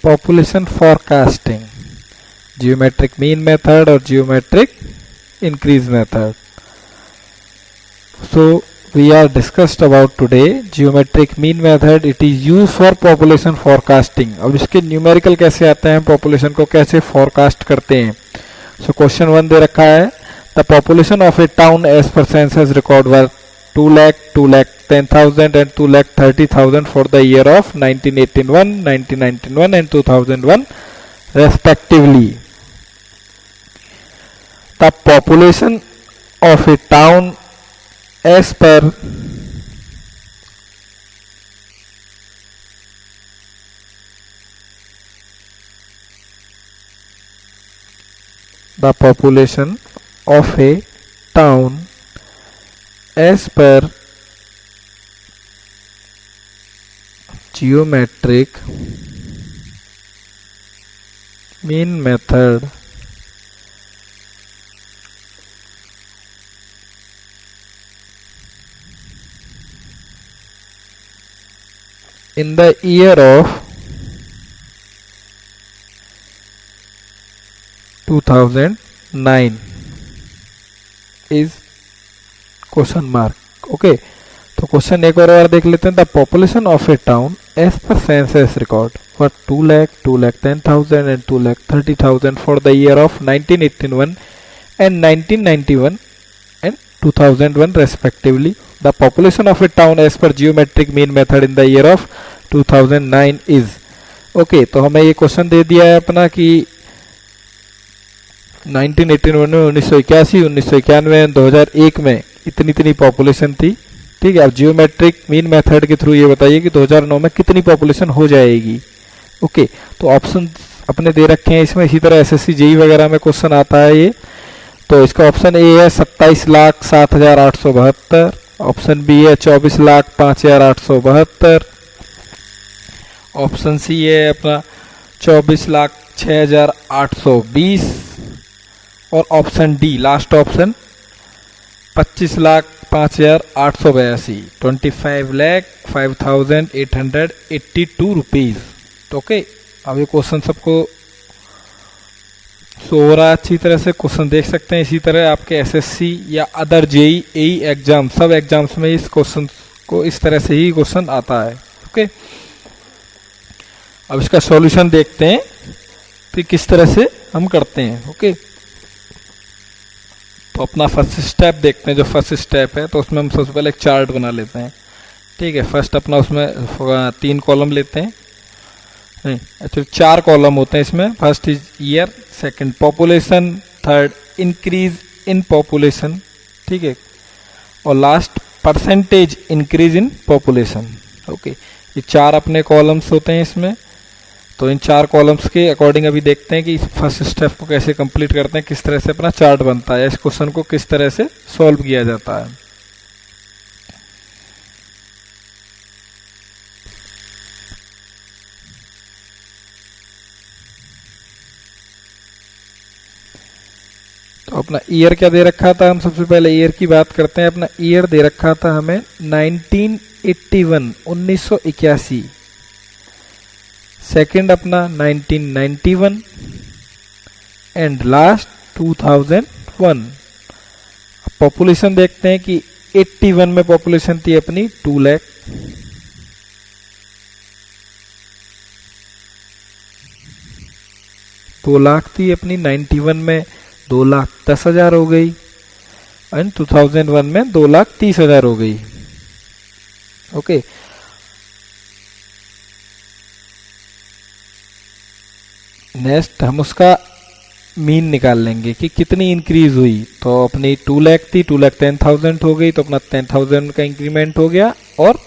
population forecasting, geometric mean method or geometric increase method. So we are discussed about today geometric mean method. It is used for population forecasting. अब इसके numerical कैसे आते हैं, population को कैसे forecast करते हैं. सो क्वेश्चन 1 दे रखा है, the population of a town as per census record were 2,10,000 and 2,30,000 for the year of 1981, 1991 and 2001 respectively. The population of a town as per the population of a town as per geometric mean method in the year of 2009 is question mark. Okay, तो question एक और देख लेते हैं. The population of a town as per census record for 2,00,000, 2,10,000 and 2,30,000 for the year of 1981 and 1991 and 2001 respectively. The population of a town as per geometric mean method in the year of 2009 is. Okay, तो हमें ये question दे दिया है अपना कि 1981 में, 1981, 1991, 2001 में इतनी पॉपुलेशन थी. ठीक है, अब जियोमेट्रिक मीन मेथड के थ्रू ये बताइए कि 2009 में कितनी पॉपुलेशन हो जाएगी. ओके, तो ऑप्शन अपने दे रखे हैं इसमें. इसी तरह एसएससी जेई वगैरह में क्वेश्चन आता है ये. तो इसका ऑप्शन ए है 27,07,872, ऑप्शन बी है 24,05,872, ऑप्शन सी है अपना 24,06,820 और option D last option 25,05,882, 25,05,882 rupees. तो ओके, अब ये क्वेश्चन सबको शो हो रहा है अच्छी तरह से. क्वेश्चन देख सकते हैं. इसी तरह आपके एसएससी या अदर जेई एई एग्जाम, सब एग्जाम्स में इस क्वेश्चन को इस तरह से ही क्वेश्चन आता है. ओके, अब इसका सॉल्यूशन देखते हैं कि किस तरह से हम करते हैं. ओके, तो अपना फर्स्ट स्टेप देखते हैं. जो फर्स्ट स्टेप है तो उसमें हम सबसे पहले एक चार्ट बना लेते हैं. ठीक है, फर्स्ट अपना उसमें 3 कॉलम लेते हैं. एक्चुअली 4 कॉलम होते हैं इसमें. First is year, second population, third increase in population. ठीक है, और last percentage increase in population. Okay, ये 4 अपने कॉलम्स होते हैं इसमें. तो इन 4 कॉलम्स के अकॉर्डिंग अभी देखते हैं कि फर्स्ट स्टेप को कैसे कंप्लीट करते हैं, किस तरह से अपना चार्ट बनता है, इस क्वेश्चन को किस तरह से सॉल्व किया जाता है. तो अपना ईयर क्या दे रखा था, हम सबसे पहले ईयर की बात करते हैं. अपना ईयर दे रखा था हमें 1981, 1981. सेकंड अपना 1991 एंड लास्ट 2001. पॉपुलेशन देखते हैं कि 81 में पॉपुलेशन थी अपनी 2 लाख. दो लाख थी अपनी. 91 में 2,10,000 हो गई एंड 2001 में 2,30,000 हो गई. ओके, नेक्स्ट हम उसका मीन निकाल लेंगे कि कितनी इंक्रीज हुई. तो अपनी 2 लाख थी, 2,10,000 हो गई. तो अपना 10,000 का इंक्रीमेंट हो गया. और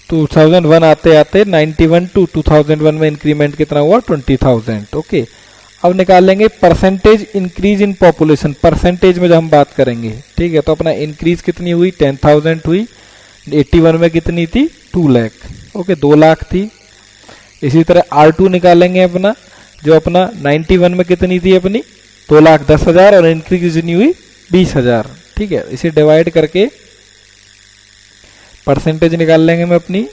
2001 आते आते 91 टू 2001 में इंक्रीमेंट कितना हुआ, 20,000. ओके, अब निकाल लेंगे percentage increase in population. Percentage में जब हम बात करेंगे, ठीक है, तो अपना इंक्रीज कितनी हुई, 10,000 हुई. 81 में कितनी थी, 2 लाख. ओके, 2 लाख थी. इसी तरह R2 निकालेंगे अपना, जो अपना 91 में कितनी थी अपनी, 2,10,000 और इंक्रीज कितनी हुई, 20,000. ठीक है, इसे डिवाइड करके परसेंटेज निकाल लेंगे हम अपनी.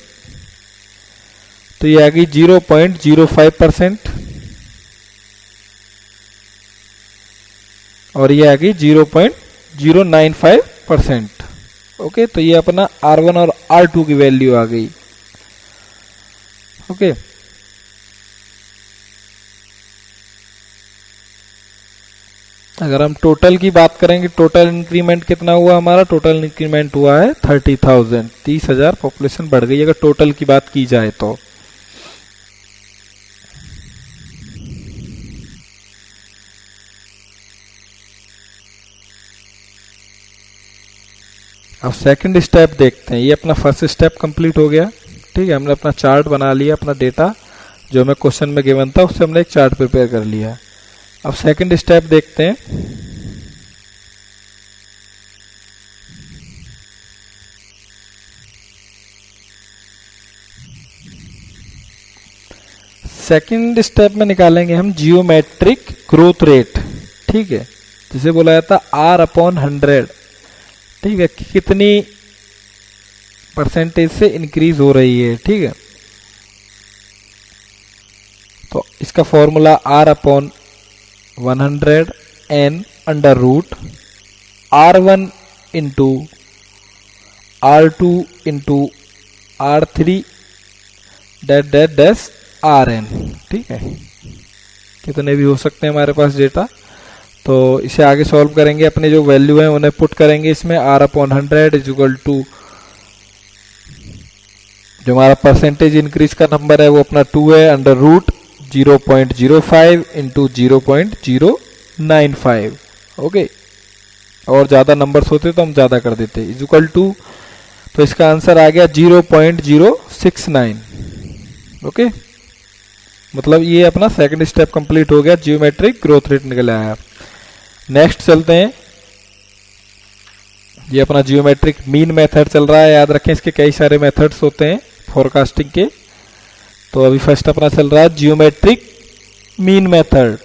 तो ये आ गई 0.05% और ये आ गई 0.095%। ओके, तो ये अपना R1 और R2 की वैल्यू आ गई। ओके, अगर हम टोटल की बात करेंगे, टोटल इंक्रीमेंट कितना हुआ हमारा, टोटल इंक्रीमेंट हुआ है 30,000, 30,000 पॉपुलेशन बढ़ गई अगर टोटल की बात की जाए तो। अब सेकंड स्टेप देखते हैं। ये अपना फर्स्ट स्टेप कंप्लीट हो गया। ठीक है, हमने अपना चार्ट बना लिया, अपना डेटा जो हमें क्वेश्चन में गिवन था उससे हमने एक चार्ट प्रिपेयर कर लिया। अब सेकंड स्टेप देखते हैं। सेकंड स्टेप में निकालेंगे हम जियोमेट्रिक ग्रोथ रेट। ठीक है, जिसे बोला जाता R/100। ठीक है, कितनी परसेंटेज से इंक्रीज हो रही है। ठीक है, तो इसका formula R/100 n under root R1 into R2 into R3 dash Rn। ठीक है, कितने भी हो सकते हैं हमारे पास डेटा। तो इसे आगे सॉल्व करेंगे, अपने जो वैल्यू है उन्हें पुट करेंगे इसमें। R/100 इज इक्वल टू जो हमारा परसेंटेज इंक्रीज का नंबर है वो अपना 2 है, अंडर रूट 0.05 इंटू 0.095। ओके, और ज़्यादा नंबर्स होते तो हम ज़्यादा कर देते, इज इक्वल टू, तो इसका आंसर आ गया 0.069। ओके, मतलब ये अपना सेकंड स्टेप कंप्लीट हो गया, जियोमेट्रिक ग्रोथ रेट निकल आया। नेक्स्ट चलते हैं। ये अपना जियोमेट्रिक मीन मेथड चल रहा है। याद रखें इसके कई सारे मेथड्स होते हैं फोरकास्टिंग के। तो अभी फर्स्ट अपना चल रहा है जियोमेट्रिक मीन मेथड।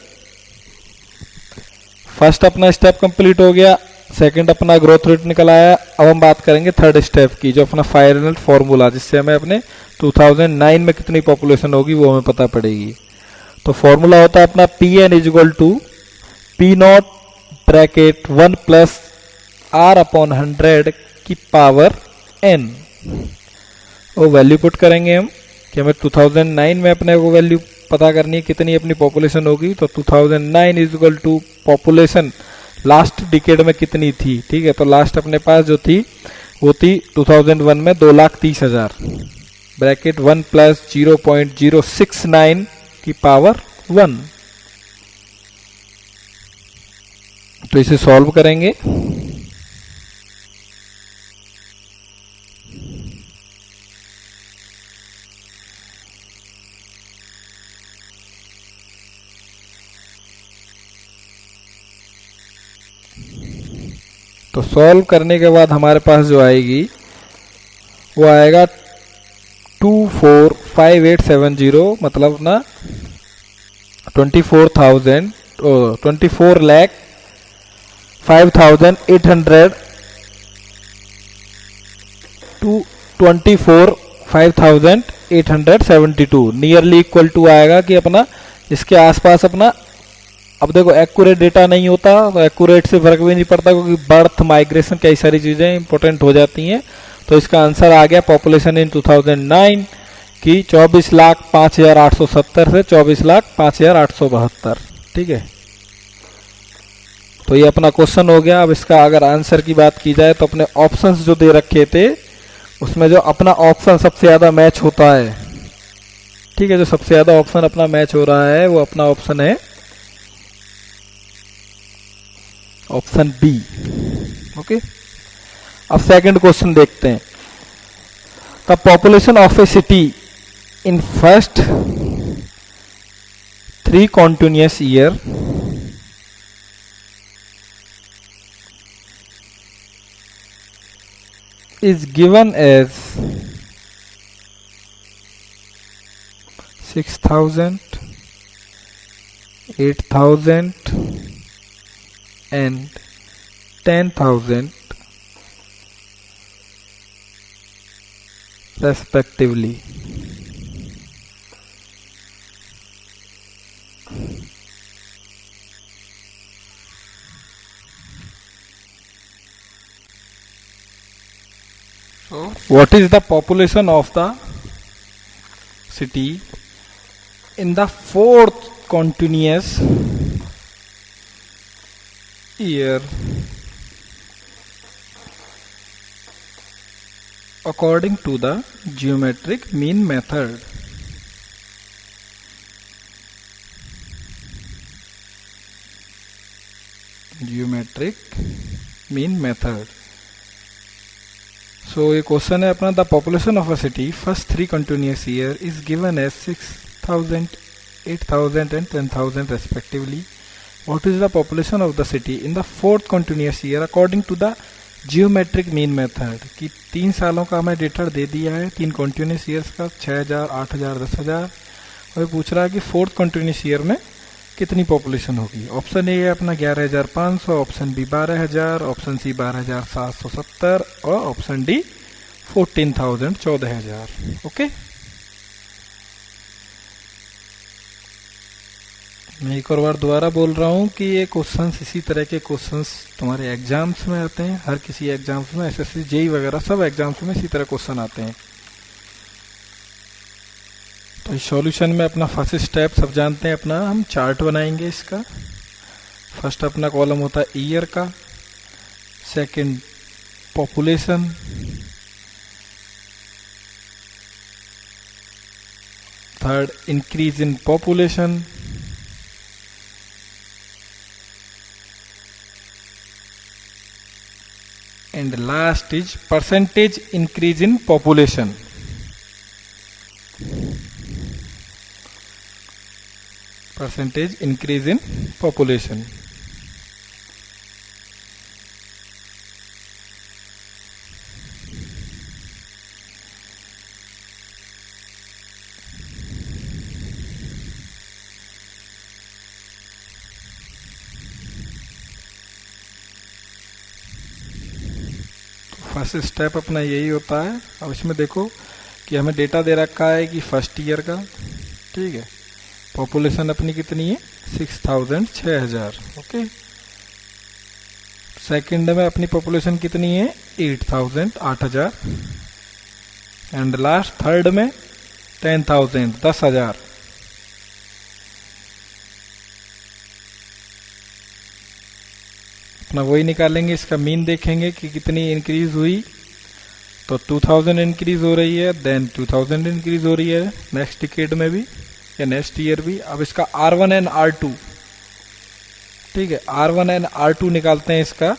फर्स्ट अपना स्टेप कंप्लीट हो गया, सेकंड अपना ग्रोथ रेट निकल आया। अब हम बात करेंगे थर्ड स्टेप की, जो अपना फाइनल फॉर्मूला, जिससे हमें अपने 2009 में कितनी पॉपुलेशन होगी वो हमें पता पड़ेगी। तो फॉर्मूला होता है अपना Pn is equal to P0 bracket 1 plus R/100 की पावर n। वो वैल्यू पुट करेंगे हम कि हमें 2009 में अपने को वैल्यू पता करनी है कितनी अपनी पॉपुलेशन होगी। तो 2009 is equal to population last decade में कितनी थी। ठीक है, तो लास्ट अपने पास जो थी वो थी 2001 में 2,30,000 ब्रैकेट 1 प्लस 0.069 की पावर 1। तो इसे सॉल्व करेंगे। तो सॉल्व करने के बाद हमारे पास जो आएगी वो आएगा 245870, मतलब ना 24,05,800 टू 24,5872 नियरली इक्वल टू आएगा कि अपना इसके आसपास अपना। अब देखो एक्यूरेट डेटा नहीं होता तो एक्यूरेट से फर्क भी नहीं पड़ता, क्योंकि बर्थ माइग्रेशन कई सारी चीज़ें इंपॉर्टेंट हो जाती हैं। तो इसका आंसर आ गया पॉपुलेशन इन 2009 की 24,05,870 से 24,05,872। ठीक है, तो ये अपना क्वेश्चन हो गया। अब इसका अगर आंसर की बात की जाए तो अपने ऑप्शंस जो दे रखे थे उसमें जो अपना ऑप्शन सबसे ज़्यादा मैच होता है, ठीक है, जो सबसे ज़्यादा ऑप्शन अपना मैच हो रहा है वो अपना ऑप्शन है ऑप्शन बी। ओके, अब सेकंड क्वेश्चन देखते हैं। The population of A city in first 3 continuous year is given as 6,000, 8,000 and 10,000 respectively. what is the population of the city in the fourth continuous year according to the geometric mean method. Geometric mean method. So ये question है अपना, the population of a city first 3 continuous year is given as 6,000, 8,000 and 10,000 respectively. What is the population of the city in the fourth continuous year according to the geometric mean method? कि 3 सालों का हमें data दे दिया है, 3 continuous years का, 6,000, 8,000, 10,000, और पूछ रहा है कि फोर्थ continuous year में कितनी पॉपुलेशन होगी. ऑप्शन ए है अपना 11,500, ऑप्शन बी 12,000, ऑप्शन सी 12,770 और ऑप्शन डी 14,000, 14,000. ओके, मैं एक और बार दोबारा बोल रहा हूँ कि ये क्वेश्चंस, इसी तरह के क्वेश्चंस तुम्हारे एग्जाम्स में आते हैं. हर किसी एग्जाम्स में, एसएससी, जेई वगैरह सब एग्जाम्स में इसी तरह क्वेश्चन आते हैं. तो इस सॉल्यूशन में अपना फर्स्ट स्टेप सब जानते हैं. अपना हम चार्ट बनाएंगे इसका. फर्स्ट अपना कॉलम होता है ईयर का, second population, third increase in population, and last is percentage increase in population. Percentage increase in population. First step अपना यही होता है. अब इसमें देखो कि हमें डेटा दे रखा है कि फर्स्ट ईयर का, ठीक है, पॉपुलेशन अपनी कितनी है 6,000, 6,000. ओके, सेकंड में अपनी पॉपुलेशन कितनी है 8,000, 8,000, एंड लास्ट थर्ड में 10,000, 10,000. अपना वही निकालेंगे, इसका मीन देखेंगे कि कितनी इंक्रीज हुई. तो 2,000 इंक्रीज हो रही है, देन 2,000 इंक्रीज हो रही है नेक्स्ट डिकेड में भी या नेक्स्ट ईयर भी. अब इसका R1 एंड R2, ठीक है, R1 एंड R2 निकालते हैं इसका.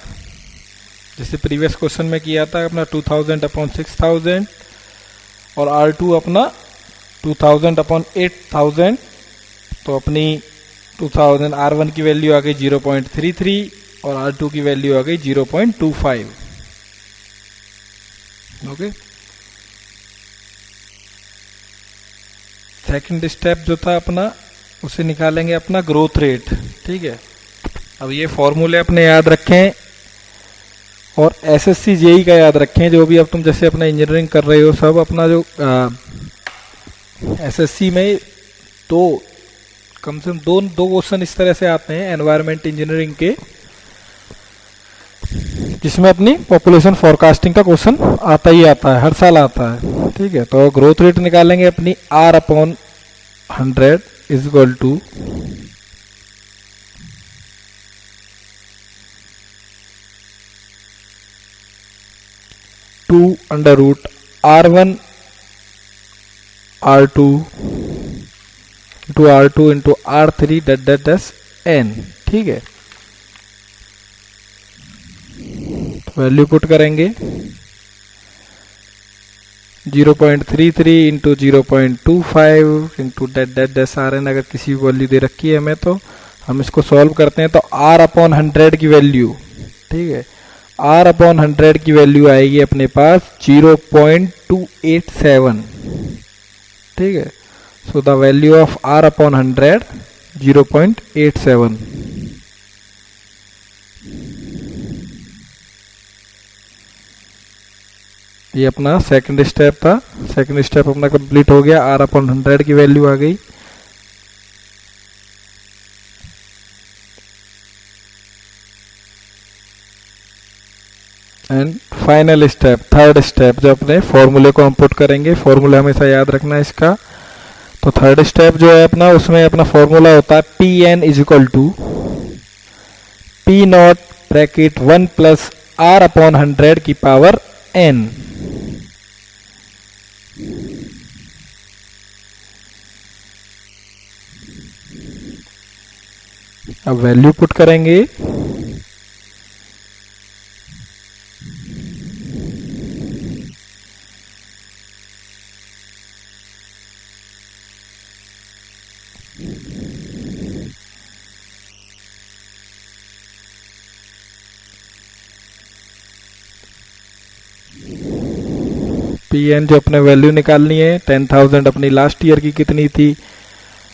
जैसे प्रीवियस क्वेश्चन में किया था अपना 2,000 अपॉन 6,000 और R2 अपना 2,000 अपॉन 8,000. तो अपनी 2,000 R1 की वैल्यू आ गई 0.33 और R2 की वैल्यू आ गई 0.25. ओके, सेकंड स्टेप जो था अपना, उसे निकालेंगे अपना ग्रोथ रेट. ठीक है, अब ये फॉर्मूले अपने याद रखें और एसएससी जेई का याद रखें. जो भी अब तुम जैसे अपना इंजीनियरिंग कर रहे हो, सब अपना जो एसएससी में कम से कम दो क्वेश्चन इस तरह से आते हैं एनवायरमेंट इंजीनियरिंग के, जिसमें अपनी पॉपुलेशन फोरकास्टिंग का क्वेश्चन आता ही आता है, हर साल आता है. ठीक है, तो ग्रोथ रेट निकालेंगे अपनी R upon 100 is equal to 2 under root R1 R2 into R2 into R3 dash N. ठीक है, वैल्यू पुट करेंगे 0.33 इंटू 0.25 इंटू डेस RN. अगर किसी वैल्यू दे रखी है हमें तो हम इसको सॉल्व करते हैं. तो R अपॉन 100 की वैल्यू, ठीक है, R अपॉन 100 की वैल्यू आएगी अपने पास 0.287. ठीक है, so the value of R upon 100 0.87. ये अपना सेकंड स्टेप था. सेकंड स्टेप अपना कंप्लीट हो गया. R अपॉन 100 की वैल्यू आ गई. And final step, third step, जो अपने फॉर्मूले को हम पुट करेंगे। फॉर्मूला हमेशा याद रखना है इसका। तो थर्ड स्टेप जो है अपना, उसमें अपना फॉर्मूला होता है P N is equal to P naught bracket 1 plus R upon 100 की पावर एन। अब वैल्यू पुट करेंगे। पी एन जो अपने वैल्यू निकालनी है, 10,000 अपनी लास्ट ईयर की कितनी थी,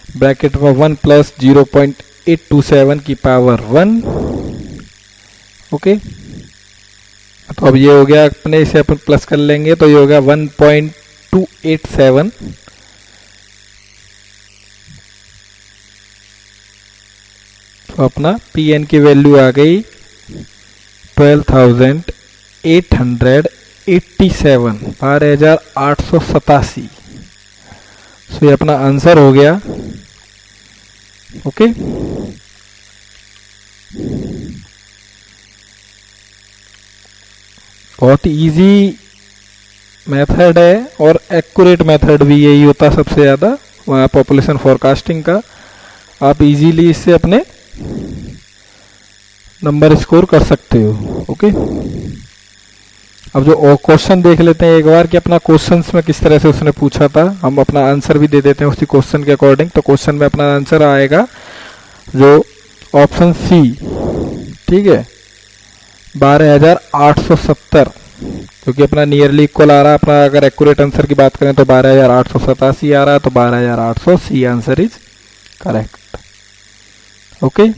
ब्रैकेट में 1 प्लस 0.827 की पावर 1। ओके, तो अब ये हो गया अपने, इसे अपन प्लस कर लेंगे तो ये हो गया 1.287। तो अपना पी एन की वैल्यू आ गई 12,887, 12,887। सो ये अपना आंसर हो गया। ओके, बहुत इजी मेथड है और एक्यूरेट मेथड भी यही होता सबसे ज़्यादा पॉपुलेशन फोरकास्टिंग का। आप इजीली इससे अपने नंबर स्कोर कर सकते हो। ओके, अब जो क्वेश्चन देख लेते हैं एक बार कि अपना क्वेश्चंस में किस तरह से उसने पूछा था। हम अपना आंसर भी दे देते हैं उसी क्वेश्चन के अकॉर्डिंग। तो क्वेश्चन में अपना आंसर आएगा जो ऑप्शन सी, ठीक है, 12,870, क्योंकि अपना नियरली इक्वल आ रहा है। अपना अगर एक्यूरेट आंसर की बात करें तो 12,887 आ रहा है, तो 12,800 C answer is correct. Okay.